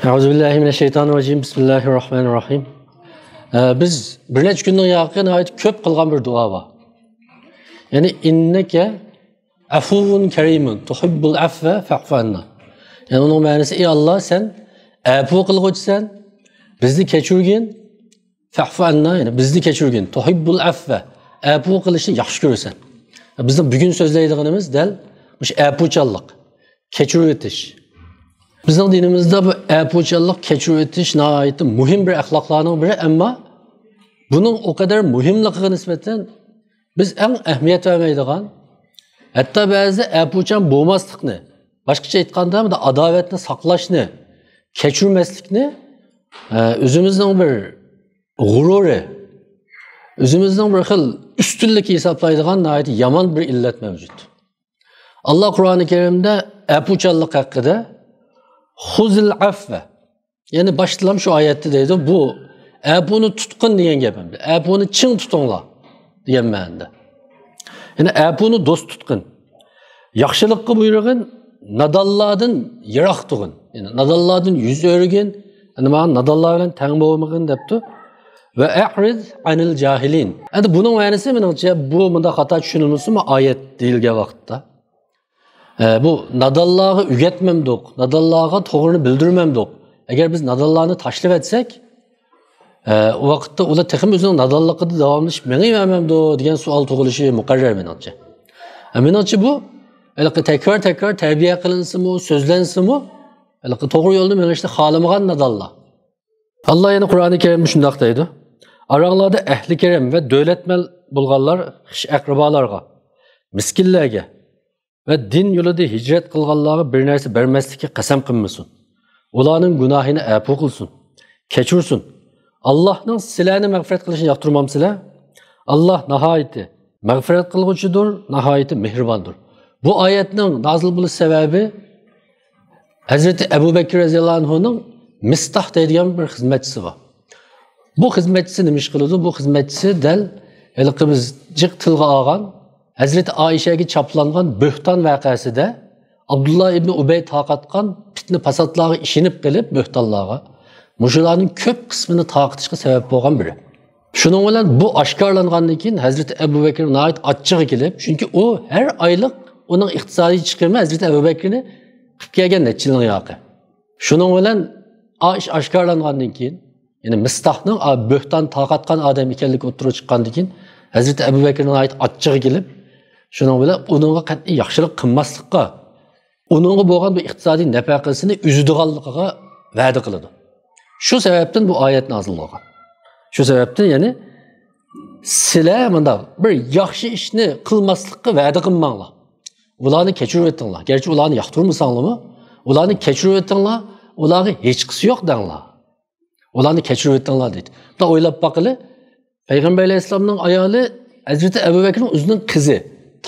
Euzubillahimineşşeytanirracim. Bismillahirrahmanirrahim. Biz bir neçə gündən yaxın ayet köp qılğan bir dua var. Yani inneke afuvun kerimun tuhibbul affe fa'fu anna. Yani onun mənası ey Allah sen afu qılğıçsan, bizni keçirgin, fa'fu anna, yani bizni keçirgin, tuhibbul affe, afu qilishni yaxshi ko'rasan. Bizning bugun so'zlaydiganimiz dal mush afuchallik, keçirib etish. Bizning dinimizde bu afuchallik, keçirib etish nihoyatda muhim bir axloqlarning biri, ammo bunun o kadar muhimligiga nisbatan biz eng ahamiyat vermeydigan, hatta ba'zi afuchan bo'lmaslikni, boshqacha aytganda adovatni saqlashni, kechirmaslikni o'zimizning bir g'ururi, o'zimizning bir xil ustunlikka hisoblaydigan nihoyat yomon bir illat mavjud. Allah Qur'oni Karimda afuchallik haqida Huzil affe, yani başlayalım şu ayette deydi, bu bunu tutqun degan gapimdi. Bunu ching tutinglar degan ma'noda. Yani bunu do'st tutqin. Yaxshilikqa buyrug'in, nadallardan yiroq tug'in. Yani nadallardan yuz o'rgin, nima nadallar bilan tang bo'lmag'in debdi. Va a'rid anil jahilin. Endi buning ma'nosi menimcha bu bunda xato tushunilmasimi ayet deyilgan vaqtda. Bu nadallarga ügetmemdik, nadallarga to'g'rini bildirmemdik. Eğer biz nadallarni tashlab etsek, o vaqtda ular texim o'zining nadalligida davomlashib mengavermemdi degan savol tug'ilishi muqarrar menimcha. Menimcha bu tekrar terbiye qilinsimi, so'zlansimi, to'g'ri yo'lda menishni xohlamagan nadallar. Allah yana Qur'oni Karimda shunday deydi: "Aranglarda ahli kiram va davlatmal bo'lganlar xish aqrabolarga, miskinlarga ve din yolida hicret qilganlarga bir narsa bermaslikka qasam qilmasin. Ularning gunohini afu qilsin, kechirsin. Allohning sizlarni mag'firat qilishini yoqtirmamsizlar? Allah nihoyatda mag'firat qilg'uchidir, nihoyatda mehribondir." Bu oyatning nozil bo'lish sababi Hazreti Ebu Bekir radhiyallohu anhuning Mistah deydigan bir xizmatchisi var. Bu xizmatchisi nima ish qiladi? Bu xizmatchisi dal biz jiq tilga olgan Hazreti Ayşe'ye çaplangan böhtan vakasida Abdullah ibn Ubey taqatgan fitne fasatlarga işinip gelip böhtanlarga muşularning köp kısmını taqatishga sebep bo'lgan biri. Şunun bilan bu oshkorlangandan keyin Hazreti Ebu Bekir nayet achchig'i kelib, çünkü o her aylık onun iqtisodiy chiqimi Hazreti Ebu Bekirni qilib kelgan nechilik yoqi. Şunun bilan ish oshkorlangandan keyin, yani Mistahning böhtan taqatgan odam ekanligi o'tirib chiqqandan keyin Hazreti Ebu Bekir nayet achchig'i kelib, şunun bilan onunğa qat'iy yaxshilik qilmaslikqa, onunğa bo'lgan bu iqtisodiy nafaqasini üzüdiganligiga va'da qiladi. Shu sababdan bu oyat nozil bo'lgan. Shu sababdan yani sizlar bunda bir yaxshi ishni qilmaslikqa va'da qilmanglar. Ularni kechirib o'tinglar. Gerçi ularni yoqtirmasanglarmi, ularni kechirib o'tinglar, ularga hech qisi yo'q danglar. Ularni kechirib o'tinglar deydi. Bunda o'ylab boqili, Payg'ambar alayhisolamning ayoli Hazreti Ebu Bekirning o'zining qizi.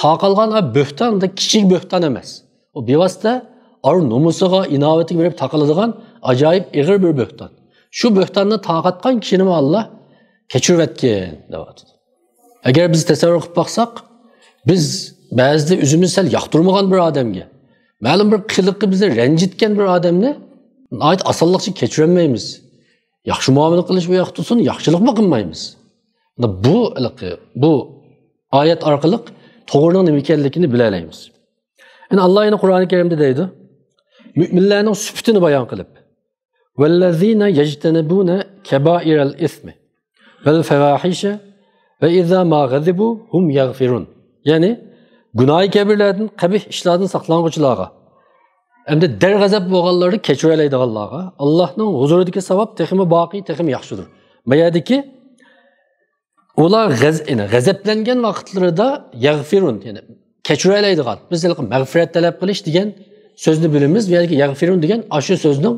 Taqalgan böhtan da kichik böhtan emas. O bevosita nomusiga, inovatiga berib taqiladigan ajoyib ig'ir bir böhtan. Shu böhtanni taqatgan kishini Allah kechirib etgan deyapti. Agar biz tasavvur qilib baqsak, biz ba'zida o'zimiz sal yoqtirmagan bir odamga, ma'lum bir qiliqi bizni ranjitgan bir odamni ayt osonlikcha kechirolmaymiz. Yaxshi muomala qilish bu yoqtusin, yaxshilik qilmaymiz. Bu oyat orqali to'g'rining nima ekanligini bilalaymiz. Yani Allah yine Qur'oni Karimda deydi, müminlarning sifatini bayon qilib, "Vellezina yejtenibuna keba'iral ismi vel fawahisha ve iza ma gazibu hum yaghfirun." Yani gunoh kabirlardan, qabih ishlardan saqlanuvchilarga, hamda darg'azab bo'lganlarni kechiralaydiganlarga Allohning huzuridagi savob texmi boqiy, texmi yaxshidir. Mayadiki ular g'azablangan vaqtlarida yaghfirun, yani kechiralaydigan. Biz mag'firat talab qilish degan so'zni bilamiz, va yaghfirun degan ashu so'zning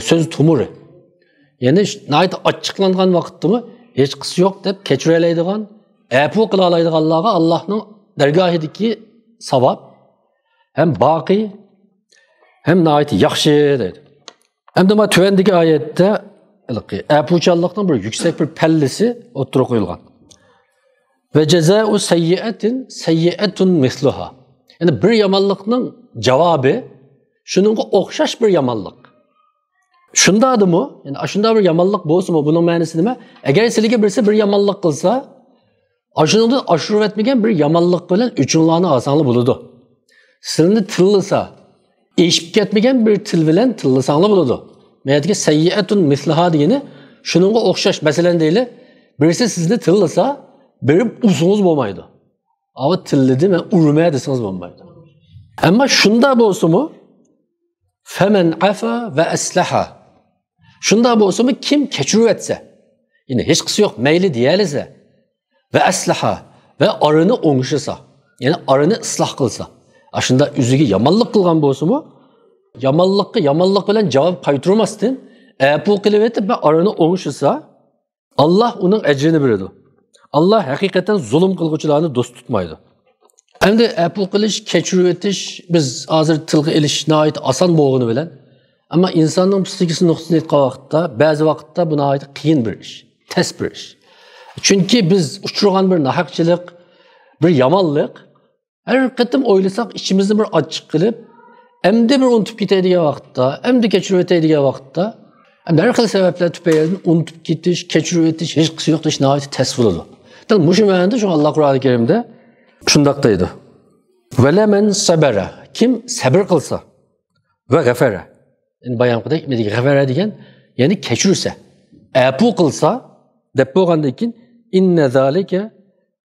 so'z tumuri. Ya'ni nayt ochiqlangan vaqtda hech qisi yo'q deb kechiralaydigan, afu qila oladiganlarga Allohning dargohidagi savob hem boqiy, hem nayt yaxshi deydi. Hamda bu tuvandagi oyatda afuchallikning bir yüksek bir pellisi o'tirib qo'yilgan. Ve ceza'u sayyi'atun misluha. Yani bir yamanlıkның cevabı şununla o'xshash bir yamanlık. Şunda mı? Yani aşında bir yamanlık bolsa mı? Bunun manası nima? Eğer sizga birisi bir yamanlık kılsa, aşında aşırı etmegen bir yamanlık bilen üçünlarni asanlı buludu. Sizni tillasa, eşip ketmegen bir til bilen tillasanlı buludu. Meyatki sayyiatun mislaha degeni şununla okşaş. Mesela değil, birisi sizni tillasa, bir uzunuz olmaydı. Ama tilledi ve urmaya deseniz olmaydı. Ama şunda bolsa mı? Femen afa ve eslaha. Şunda bolsa mı kim keçirip etse, yine hiç kısı yok, meyli diyelese ve eslaha ve arını oңuşasa, yani arını ıslah kılsa. Aşında üzüge yamanlık kılgan bolsa mı? Yamanlık bilen cevap kaytırmasın. Bu kılıvetip ve arını oңuşasa, Allah onun ecrini bilirdi. Allah hakikaten zulüm kılgıçılarını dost tutmaydı. Hem de bu kılış, keçirip etiş, biz hazır tılgı ilişkine ait asan boğunu bilen, ama insanın psikolojisi noktasını etkilen vakitte, bazı vakitte buna ait kıyın bir iş, ters bir iş. Çünkü biz uçurgan bir nahakçılık, bir yamanlık, her kıtım oylasak içimizde bir açık kılıp, hem de bir unutup giteydiği vakitte, hem de keçirip eteydiği vakitte, hem de her kıl sebepler tüpeyeldim, unutup gitiş, keçirip etiş, hiç kısı yoktu, hiç nahayeti ters vuruldu. Tabi bu şümeyende şu Allah Kur'an-ı Kerim'de şundaktaydı. Vele men sabere, kim sabır kılsa ve gafere, yani bayan kadar gitmedi, gafere degen, yani keçirse, bu kılsa, depo gandakin, inne zalike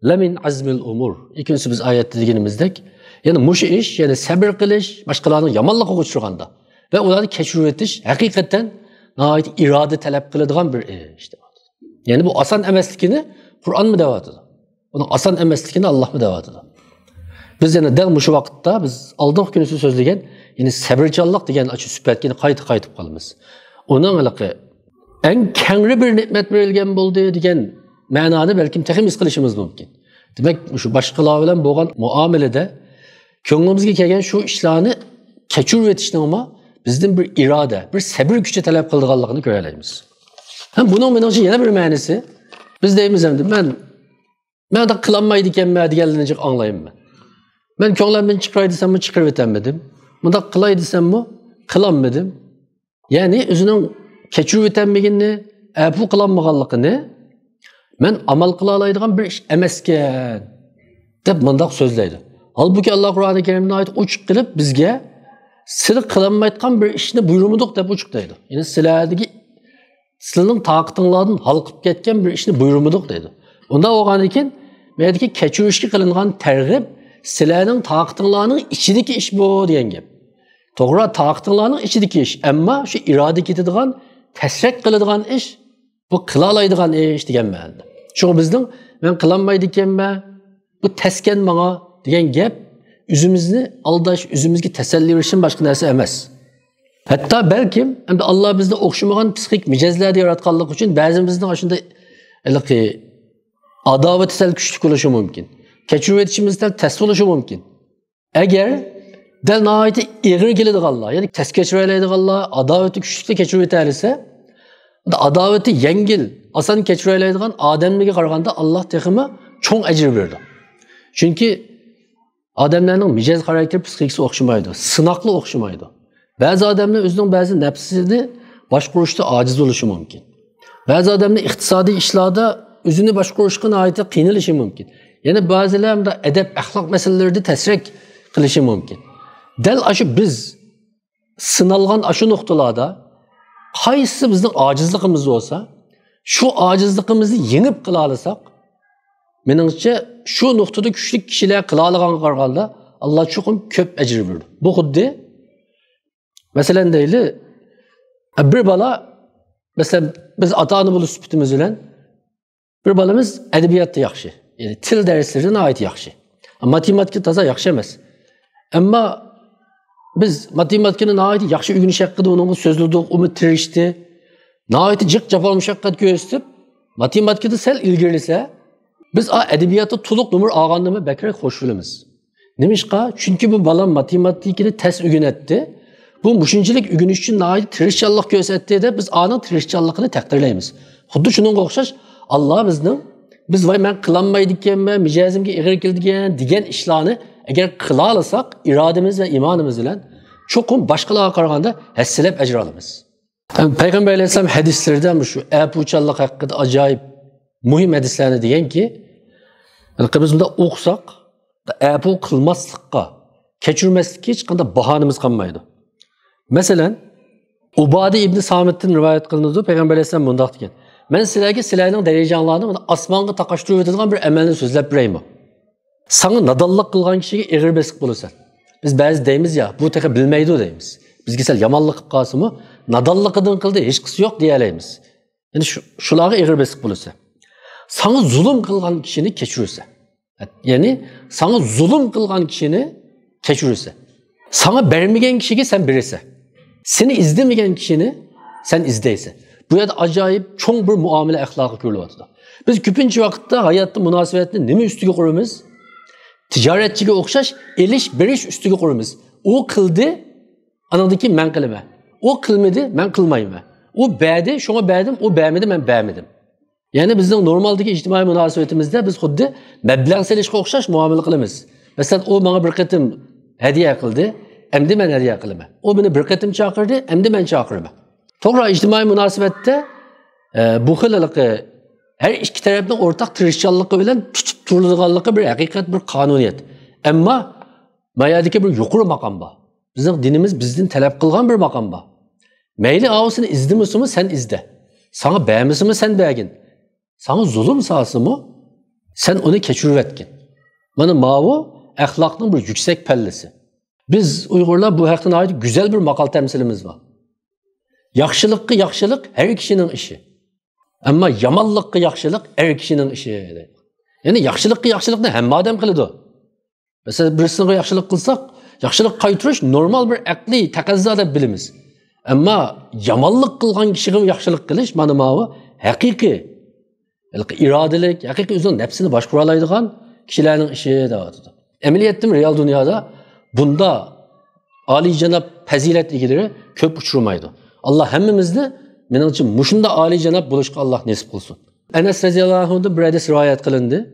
lemin azmil umur. İkincisi biz ayette degenimizdek, yani muş iş, yani sabır kılış, başkalarının yamanlık uçurganda ve onları keçirip etiş, hakikaten nahayet irade talep kılıdığan bir işte. Yani bu asan emeslikini Kur'an mı devatıdı? Onun asan emeslikini Allah mı devatıdı? Biz yani del şu vakitte biz aldığımız günüsü sözlegen, yani sabırcallık degen açı süpetgeni kaytıp kalımız. Onun alakı en kengri bir nimet verilgen buldu degen manada belki tekimiz kılışımız mümkün. Demek şu başkalar bilen boğan muamelede köngümüzge kelgen şu işlerini keçirip etişten ama bizden bir irade, bir sabır gücü talep kıldığanlığını göreleyimiz. Hem bunun benim için yine bir manası. Biz deyimiz ben de kılanmaydı iken diğerlenecek anlayayım ben. Ben könglemden çıkaraydıysam mı çıkarıvetemedim. Bunda kılaydysam mı kılanmadım. Yani özünün keçirüvetenmegini, bu kılanmaganlıkını ben amal kılalaydıgan bir iş emesken dep mındak sözleydi. Halbuki Allah Kur'an-ı Kerim'e ait uçuk kılıp bizge sizi kılanmaydıgan bir işini buyurmuduk dep uçuktaydı. Yani sizlerin taqıtınlardan halkıp ketken bir işini buyurmuduk deydi. Onda oğan iken meyedeki keçirişki kılıngan tergib sizlerin taqıtınlarının içindeki iş bu diyen gep. Doğru taqıtınlarının içindeki iş. Ama şu irade ketediğin, tesrek kılıdığın iş bu kılalaydıgan iş diyen meyeldi. Çünkü bizden ben kılanmaydı iken bu tesken bana diyen gep üzümüzü aldaş, üzümüzü teselli verişin başka neresi emez. Hatta belki hem de Allah bizde okşamagan psikik micazlarda yaratkanlık için bazımızın aşında adavet güçlük oluşu mümkün. Keçirip etişimizden test oluşu mümkün. Eğer del nahayeti eğri geledi Allah, yani test keçireleydi Allah, adaveti güçlükle keçirip eterse, adaveti yengil, asan keçireleydi Adem'e karaganda Allah tekimi çok ecir verdi. Çünkü Ademlerin micaz karakteri psikiksi okşamaydı, sınaklı okşamaydı. Bazı adamlar özünün bazı nefsini başkuruşta aciz oluşu mümkün. Bazı adamlar iktisadi işlerde özünü başkuruşuna ait kıyınılışı mümkün. Yani bazılarında da edep, ahlak meselelerde tesrek kılışı mümkün. Del aşı biz sınalgan aşı noktalarda kayısı bizden acizliğimiz olsa, şu acizliğimizi yenip kılalısak, menimce şu noktada küçük kişiler kılalıgan karganda Allah çok köp ecir verdi. Bu huddi mesela değil, bir bala, mesela biz ata-ana bulu süpütümüz ile bir balımız edebiyatta yaxşı. Yani til derslerine ait yaxşı. Matematik taza yaxşı emez. Ama biz matematikine ait yaxşı ügünüş hakkında onun sözlüdük, tirişti. Ait cık capal müşakkat göğüstüp, matematikte sel ilgilise, biz edebiyatı tuluk numur ağanlığımı bekerek hoşulumuz. Nemişka? Çünkü bu bala matematikini ters ügün etti. Bu müşüncilik ügünüş için ait tirişçallık göğüsettiği de biz anın tirişçallığını takdirleyimiz. Xuddi şunun qoxşaş, Allah bizden, biz vay men kılanmaydıkken, micazimge eğer geldikken, digen işlerini eğer kılalasak, irademiz ve imanımız ile çokum başkalarına karaganda hesselep ecr alımız. Peygamber Aleyhisselam hadislerden şu əpuçallık hakkında acayip mühim hadislerini diyen ki biz bunda okusak əpu kılmazlıkka, keçirmezlikka hiç kanda bahanemiz kalmaydı. Mesela Ubade İbni Samet'ten rivayet kılındı. Peygamber Aleyhisselam bunda diyen. Ben sizlerge derecanlarını asmanga taqaştırıp ötediğin bir emelini sözlep bireyim. Sana nadallık kılgan kişiye eğir besik bulursan. Biz bazı deyimiz ya, bu teke bilmeydi o deyimiz. Biz gisel yamanlık kasımı nadallıkıdın kıldı, hiç kısı yok diyeleyimiz. Yani şulağı eğir besik bulursa. Sana zulüm kılgan kişini keçirirse. Yani sana zulüm kılgan kişini keçirirse. Sana vermegen kişiyi sen bilirse. Seni izlemeyen kişini sen izleyse. Bu ya da acayip çok bir muamele ahlakı görülüyor. Biz küpünce vakitte hayatta münasebetini nemi üstüge kurumuz? Ticaretçiye okşaş, eliş, beriş üstüge kurumuz. O kıldı, anadaki ben kılma. O kılmadı, ben kılmayım. O beğdi, şuna beğdim, o beğmedi, ben beğmedim. Yani bizden normaldeki ictimai münasebetimizde biz xuddi meblagsel işe okşaş muamele kılımız. Mesela o bana bir kıtım hediye kıldı, emdi ben hediye kılma. O beni bir kıtım çağırdı, emdi ben çağırma. Toğra ictimai münasebette bu xilliqi her iki tarafdan ortak tirişçallıqı bilen tutup turulduğanlıqı bir hakikat, bir kanuniyet. Ama mayadaki bir yuqur makam ba. Bizim dinimiz bizden talep kılgan bir makam ba. Meyli ağusunu izdi mi sen izde. Sana beğenmesi mi sen beğen. Sana zulüm sahası mı sen onu keçirip etkin. Bana mavu ahlakın bir yüksek pellesi. Biz Uygurlar bu haktan ait güzel bir makal temsilimiz var. Yaxşılık her kişinin işi. Ama yamanlıkı yaxşılık her kişinin işi. Yani yaxşılık ne? Hem madem kılıdı. Mesela birisine yaxşılık kılsak, yaxşılık kaytırış normal bir akli takazza da bilimiz. Ama yamanlık kılgan kişiye yaxşılık kılış, bana mavi hakiki, iradelik, hakiki özünün nefsini başkuralaydıgan kişilerin işi de vardı. Emniyettim real dünyada bunda Ali Cenab fazilet ilgileri köp uçurmaydı. Allah hemmimizni benim için muşunda Ali Cenab buluşqa Allah nasip kılsın. Enes radıyallahu anh'da bir hadis rivayet kılındı.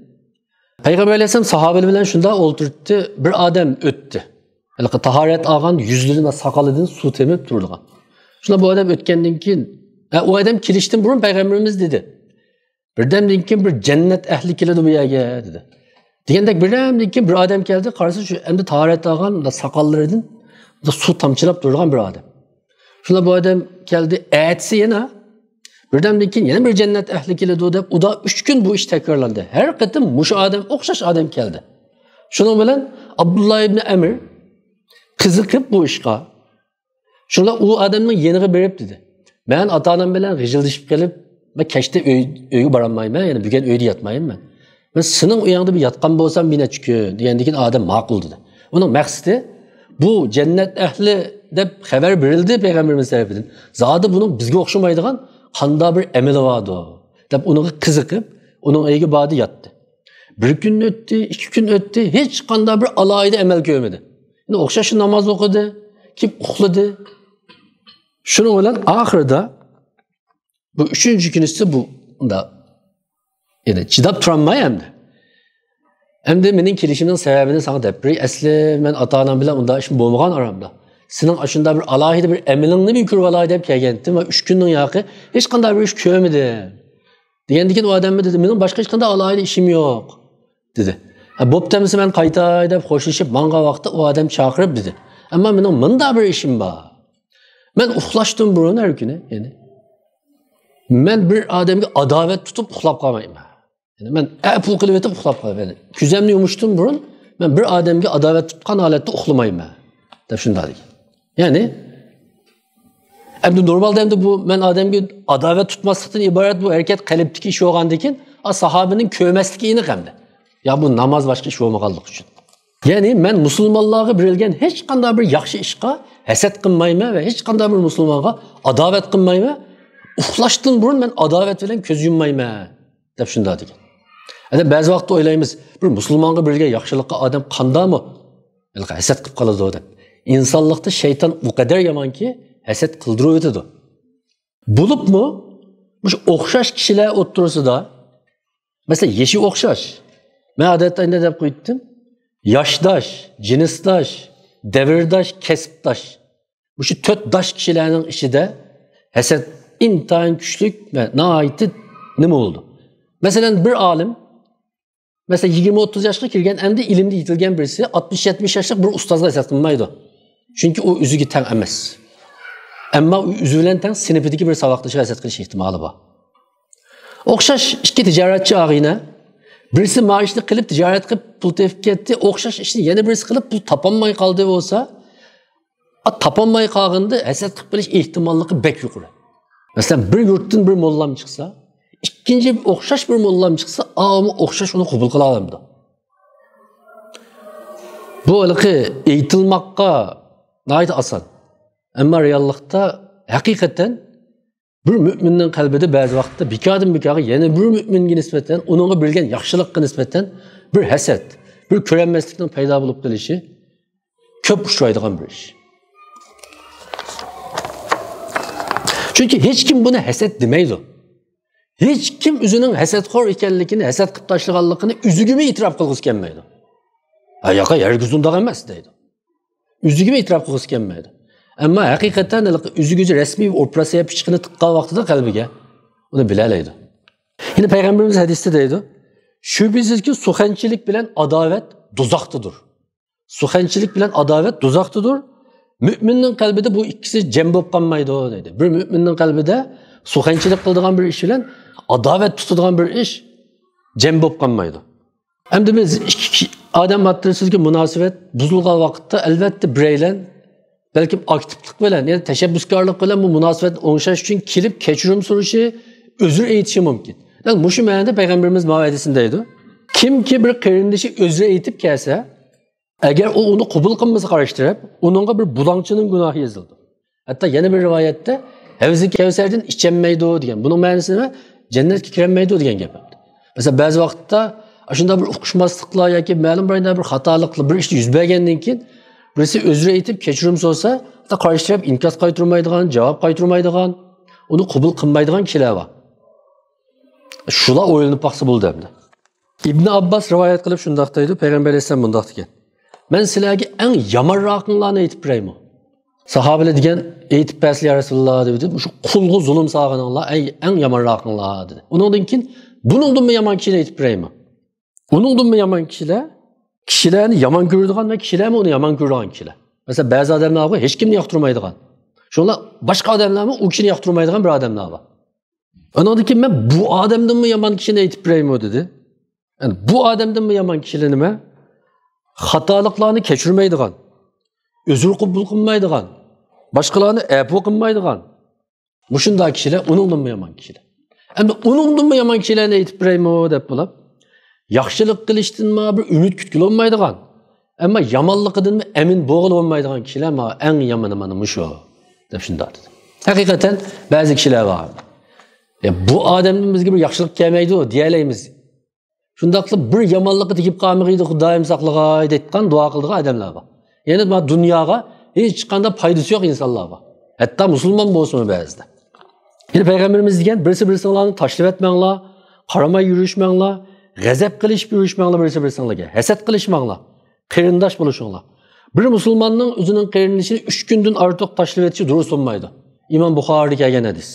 Peygamber Aleyhisselam sahabeler bilen şunda oturttu. Bir adam öttü. Taharet ağan yüzlüğüne sakalıdın su temip durduğun. Şuna bu adam ötkenden keyin o adam kiliştin burun Peygamberimiz dedi. Birdemden keyin bir cennet ehli keledi bu yerga dedi. Degandek birdemden keyin bir adam geldi. Qarşı şu endi taharet ağan da sakallarıdın da su tamçılap durduğun bir adam. Şuna bu adam geldi, etsi yana. Birden keyin yana bir cennet ehli keledi o da. O da 3 gün bu iş tekrarlandı. Her kıtım muş adam, okşaş adam geldi. Şunun bilen Abdullah ibn Emir kızıkıp bu işqa. Şuna o adamın yeniği berip dedi. Ben ata-anam bilen gıcıldışıp gelip ben keşte öyü baranmayım ben. Yani bugün öyde yatmayım ben. Ben senin uyanında bir yatkan bolsam bine çıkıyor. Diyendikin adam makul dedi. Onun maksidi bu cennet ehli de haber verildi Peygamberimiz tarafından. Zaten bunun bizge okşamaydıgan kanda bir emeli vardı o. Tabi onun kızıkıp onun egi badı yattı. Bir gün öttü, 2 gün öttü. Hiç kanda bir alayda emel görmedi. Yani okşaşı namaz okudu. Kim okladı. Şunu olan ahirde bu 3. günüsü bu da yani çidap travmayı hem de benim kilişimin sebebini sana depri. Esli ben ata-anam bilen onda işim bolmagan aramda. Senin aşında bir alayda bir emelinli bir kürü alayda hep kelgendim ve 3 günün yakı hiç kanda bir iş köymedi. Diyendikin o adam dedi, benim başka hiç kanda alayda işim yok dedi. Bob temisi ben kaytayda hoşlaşıp manga vakti o adam çağırıp dedi. Ama benim mında bir işim var. Ben uxlaştım burun her güne yani. Ben bir adamı adavet tutup uxlap kalmayayım. Yani ben pul kılıp etip uxlap kalmayayım. Yani küzemli yumuştum burun. Ben bir adamı adavet tutkan halette uxlamayayım ben. Tabi şunda değil. Yani normalde hem de bu ben adamı adavet tutmasından ibaret bu hareket kaliptiki iş olgandikin sahabenin kövmeslik iğni hemde. Ya bu namaz başka iş olmaganlık için. Yani ben musulmanlığa birilgen hiç kanda bir yaxşı işqa haset kılmayma ve hiç kanda bir musulmana adavet kılmayma uxlaştın burun ben adavet bilen köz yummayma. Dep şunda degan. Yani bazı vaqt oylaymiz bir musulmanga birilgen yaxşılıqqa adam kanda mı? Haset qilib qoladi o deb. İnsanlıkta şeytan o kadar yaman ki haset kıldırıyor ötedi. Bulup mu? Bu okşaş kişiler oturursa da mesela yeşil okşaş. Ben adette ne dep koydum? Yaşdaş, cinisdaş, devirdaş, kesipdaş. Bu şu 4 daş kişilerin işi de Haset intayin güçlük ve naiti nima oldu? Mesela bir alim, mesela 20-30 yaşga kirgen, endi ilimde yitilgen birisi 60-70 yaşlık bir ustazga haset qilmaydi. Çünkü o üzüge teng emas. Ama o üzü bilen teng sinifidagi bir savaqdashi haset qilish ehtimoli bor. O'xshash ikki tijoratchi og'ayni, birisi maoshni qilib tijorat qilib pul tepib ketdi, o'xshash ishni yana birisi qilib pul topolmay qoldi bo'lsa, topolmay qolganda haset qilib qilish ehtimolligi bek yuqori. Mesela bir yurtdan bir mollam chiqsa, ikkinchi o'xshash bir mollam chiqsa, avmi o'xshash uni qabul qila olamdi. Bu ilqi aytilmoqqa nayt oson. Ammo reallikda haqiqatan bir mü'minning qalbida ba'zi vaqtda bikadan bikaga yana bir mü'minga nisbatan, uningga bilgan yaxshilikka nisbatan bir hasad, bir ko'ranmaslikning paydo bo'lib qolishi ko'p uchraydigan bir ish. Çünkü hiç kim buna haset demeydi. Hiç kim özünün hasetxor ekanligini, hasad qilib tashlaganligini o'ziga itiraf qilgisi kelmaydi. Ayaqa herkes unda emas deydi. O'ziga itiraf qilgisi kelmaydi. Ammo haqiqatan o'ziga rasmiy operatsiya chiqini tiqqan vaqtida qalbiga uni bilalaydi. Yine Peygamberimiz hadiste deydi. Şüphesizki suxanchilik bilan adovat do'zaxdadir. Suxanchilik bilan adovat do'zaxdadir. Mü'minning qalbida bu ikkisi jam bo'lib qolmaydi deydi. Bir mü'minning qalbida suxanchilik qiladigan bir ish bilan adovat tutadigan bir ish jam bo'lib qolmaydi. Endi biz ikki odam o'rtasidagi munosabat buzilgan vaqtda albatta bireylar balki aktivlik bilan, yani tashabbuskorlik bilan bu munosabat o'ngshash uchun kelib kechirim so'rashi, uzr aytishi mumkin. Yani mushu ma'noda Peygamberimiz ma'vadisida deydi. Kimki bir qarindoshi uzr aytib kelsa, agar u uni qabul qilmasa qarashtirib, uningga bir budangchining gunohi yozildi. Hatto yana bir rivoyatda Havzi Kavsardan ichanmaydi degan. Buning ma'nosi nima? Jannatga kirmaydi degan gap. Mesela ba'zi vaqtda shunda bir uqishmasliklar yoki ma'lum bir xatoliklar bir ish yuz bergandan keyin birisi özür aytib kechirim so'rasa, hatto qarashtirib inkos qaytarmaydigan, javob qaytarmaydigan, uni qabul qilmaydigan kishilar bor. Shular o'ylanib baqsa bo'ldi endi. İbn Abbas rivoyat qilib shunday deydi, Payg'ambar alayhisalom bunday degan. Men sizlarga eng yomonroqlarni aytib berayman. Sahobalar degan aytib bersin ya Rasululloh dedi. Shu qulga zulm sog'ininglar eng yomonroqlar dedi. Undan keyin buningdan yomon kishini aytib berayman. Uningdan yomon kishilarni yomon ko'radigan va kishilarni uni yomon ko'radigan kishilar. Mesela ba'zi odamlar bor, hech kimni yoqtirmaydigan. Shunlar boshqa odamlarni u kishini yoqtirmaydigan bir odamlar bor. Undan keyin men bu odamdan yomon kishini aytib berayman dedi. Yani bu odamdan yomon kishilar nima? Xatoliklarni kechirmaydigan, uzr qabul qilmaydigan, boshqalarni afu qilmaydigan. Mushunday kishilar uningdan yomon kishilar. Endi uningdan yomon kishilarni aytib beraymi deb bo'lib, yaxshilik qilishdan bir umid kutkil olmaydigan, ammo yomonligidan emin bo'g'il olmaydigan kishilar eng yomoni mana mushu deb shunday dedi. Haqiqatan ba'zi kishilar bor. Bu odamning bizga bir yaxshilik kelmaydi deyalaymiz. Shunday qilib bir yomonlikni tegib qolmaydi, Xudoyim saqlag'ay deyotgan duo qildigan odamlar bor. Ya'ni bu dunyoga hech qanday foydasi yo'q insonlar bor. Hatto musulmon bo'lsin ba'zida. Yine Peygamberimiz degan, birisi-birisinglarni tashlab etmanglar, qaramay yurishmanglar, g'azab qilish yurishmanglar birisi-birisinglarga, hasad qilishmanglar, qarindosh bo'lishinglar. Bir musulmonning o'zining qarindishini 3 kundan ortiq tashlab etishi durust bo'lmaydi. İmam Buxoriy kelgan hadis.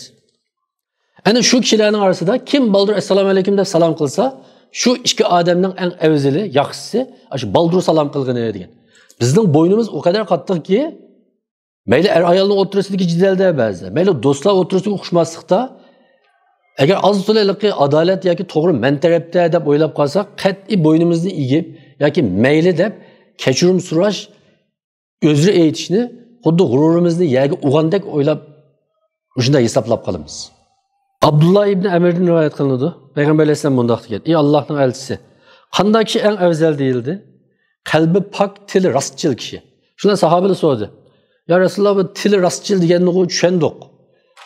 Ana shu kishilarning orasida kim baldur assalomu alaykum deb salom qilsa, şu ikki odamning eng afzali, yaxshisi shu baldur salom qilgani degan. Bizning bo'ynimiz o kadar qattiqki, mayli er ayolning o'tirisidagi jidalda ba'zi, mayli do'stlar o'tirisidagi uqishmaslikda agar oz-to'laliqi adolat yoki to'g'ri men tarafda deb o'ylab qolsak, qat'iy bo'ynimizni egib yoki mayli deb kechirim so'rash, o'zri aytishni xuddi g'ururimizni yerga uyg'andek o'ylab shunday hisoblab qolamiz. Abdullah ibn Amir'den rivayet kılındı. Peygamber Aleyhisselam bundak dedi. Ey Allah'ın elçisi. Qanday kişi en evzel değildi? Kalbi pak, tili rastçıl kişi. Şuna sahabeler sordu. Ya Resulullah bu tili rastçıl diyenini düşündük.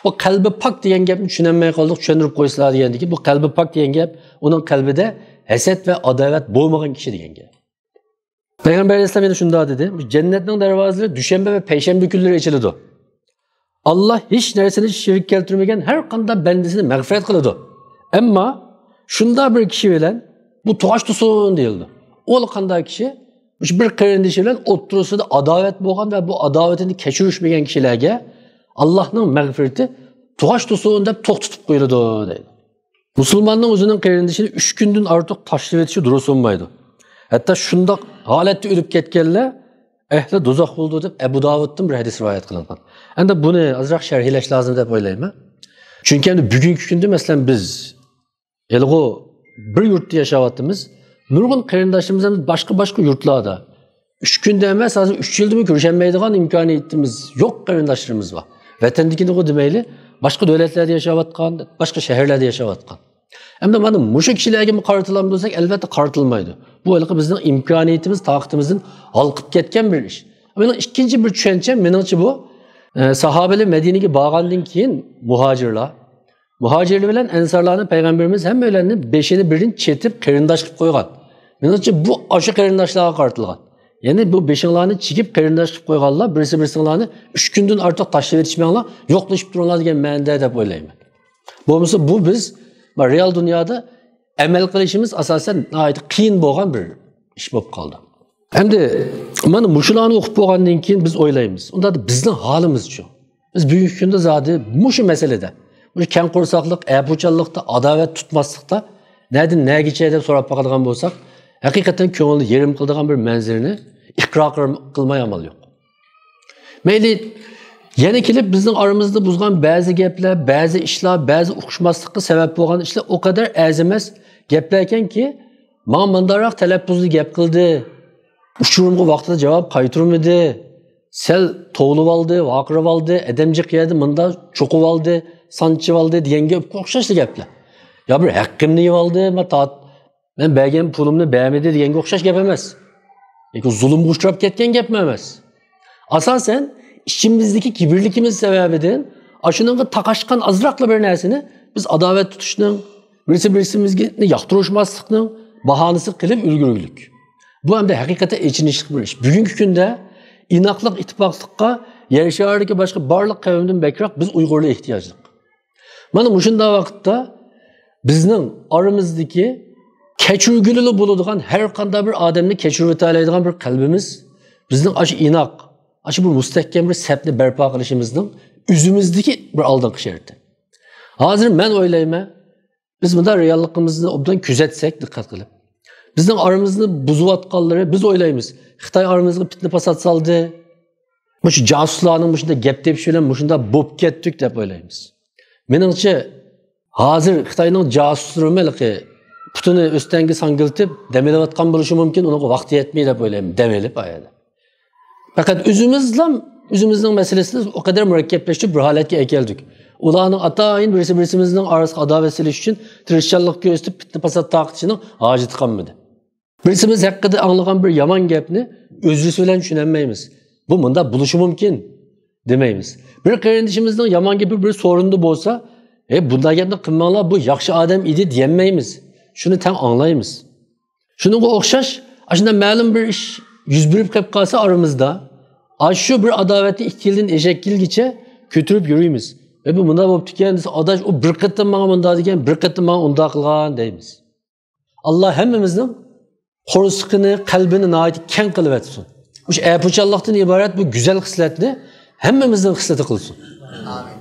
O kalbi pak diyen gapni düşünemeye kaldık, düşündürüp koysalar diyen ki bu kalbi pak diyen gap onun kalbide haset ve adalet boğmayan kişi diyen gap. Peygamber Aleyhisselam yine şunda dedi. Cennetin dervazaları düşenbe ve peşembe günleri içilidir. Allah hiç neresini şirk keltirmegen her kanda bendisini mağfiret kılıdı. Ama şunda bir kişi bilen bu tuğaş tusun değildi. O kanda kişi bir qarindişi bilen oturusunda adavet boğan ve bu adavetini keçirişmegen kişilerge Allah'ın mağfireti tuğaş tosuğun deb toq tutib qo'yiladi deydi. Musulmonning o'zining qarindishini 3 kundan ortiq tashlab etishi durust bo'lmaydi. Hatto shundoq holatda o'lib ketganlar ehli do'zax bo'ldi deb Abu Davuddan bir hadis rivoyat qilingan. Endi buni ozroq sharhlash lozim deb o'ylayman. Chunki endi bugungi kunda masalan biz elg'o bir yurtda yashayapmiz. Nurg'un qarindoshlarimiz boshqa yurtlarda 3 kunda emas, hozir 3 yildami ko'rishmaydigan imkoniyatimiz yo'q qarindoshlarimiz bor. Vatandikini demayli, boshqa davlatlarda yashayotgan, boshqa shaharlarda yashayotgan. Endi mana mushu kishilarga qaratilgan bo'lsak, albatta qaratilmaydi. Bu o'liqi bizning imkoniyatimiz, taqatimizdan olqib ketgan bir ish. Mening ikkinchi bir tushuncham meningcha bu sahobalar Madinaga borgandan keyin muhojirlar bilan ansarlarning payg'ambarimiz hammalarni beshini birin chetib qarindosh qilib qo'ygan. Meningcha bu o'sha qarindoshlarga qaratilgan. Ya'ni bu beshinglarni chigib qarindosh qilib qo'yganlar, birisi-biringlarni 3 kundan ortiq tashlab etishmanglar, yo'qlashib turinglar degan ma'noda deb o'ylayman. Bo'lmasa bu biz real dunyoda amal qilishimiz asosan qiyin bo'lgan bir ish bo'lib qoldi. Endi mana mushularni o'qib bo'lgandan keyin biz o'ylaymiz. Unda bizning holimiz-chi? Biz bugungi kunda zodi mushu masalada, bu kang qo'rsoqlik, abuchallikda, adovat tutmaslikda nega deb so'rab boqadigan bo'lsak, haqiqatan ko'ngilni yerim qiladigan bir manzilni iqro qilmay amal yo'q. Mayli yana kelib bizning aramizda buzgan ba'zi gaplar, ba'zi ishlar, ba'zi uqishmaslikka sabab bo'lgan ishlar o kadar emas gaplar ekanki, men bundaroq talaffuzli gap qildi. Uçurumga vaqtida javob qaytarmadi. Sel to'lib oldi, vaqirib oldi, adamji qiyadi, munda cho'qib oldi, sanchib oldi deganga o'xshashli gaplar. Ya bir haqqimni yeb oldi, men bergan pulimni bermadi deganga o'xshash gap emas. Yoki zulmga uchrab ketgan gap emas. Asosan içimizdeki kibirlikimiz sebebinden aşınınca taqashqan azraqla bir narsani biz adovat tutishning, birisi-birimizga yoqtirishmaslikning bahonasi qilib ulgurgulik. Bu hem de hakikaten echinishli bir ish. Bugungi kunda inoqlik, ittifoqlikqa yarashardagi boshqa barliq qavmdan bekroq biz Uyg'urlar ehtiyojliq. Mana shunday vaqtda bizning oramizdagi kechirguli bo'ladigan har qanday bir odamni kechirib o'taydigan bir qalbimiz bizning ash inoq aşı bu müstehkem bir sepni berpa qilishimizning o'zimizdagi bir oldingi sharti. Hozir men o'ylayman, biz bunda realligimizni obdan kuzatsak, diqqat qilib. Bizning oramizni buzayotganlari biz o'ylaymiz. Xitoy oramizga fitna fasod soldi. Shu josuslarning shunda gap tepish bilan shunda bo'p ketdik deb o'ylaymiz. Meningcha hozir Xitoyning josuslari putini o'stangi sangiltib damilayotgan bo'lishi mumkin, uning vaqti yetmaydi deb o'ylayman. Damalib ayada. Fakat özümüzün meselesini o kadar mürekkepleşti bir haletki ekeldik. Ulanın atayın birimizin arasında adavetçilik için tirişçilik gösterip bitti pasat taqtışının acı tıkanmadı. Birisimiz hakkında anlayan bir yaman gapni özrü söylen düşünemeyimiz. Bu bunda buluşu mümkün demeyimiz. Bir kardeşimizin yaman gibi bir sorundu olsa, bunda gapni qilmanglar bu yaxshi adam idi diyemeyimiz. Şunu tam anlayımız. Şununla o'xshash, aslında ma'lum bir iş yüz birib qilib qolsa aramızda şu bir adavetli 2 yildan eşekilgicha kötürüp yürüyemiz. Ve bu bunda bo'lib ekan, adaş o bir qatım bana bunda degan, bir qatım bana unda qilgan deymiz. Allah hemmimizning qo'rsiqini, qalbini nihoyat keng qilib etsin. O'sha apuchallikdan iborat bu güzel xislatni hemmimizning xislati qilsin. Amin.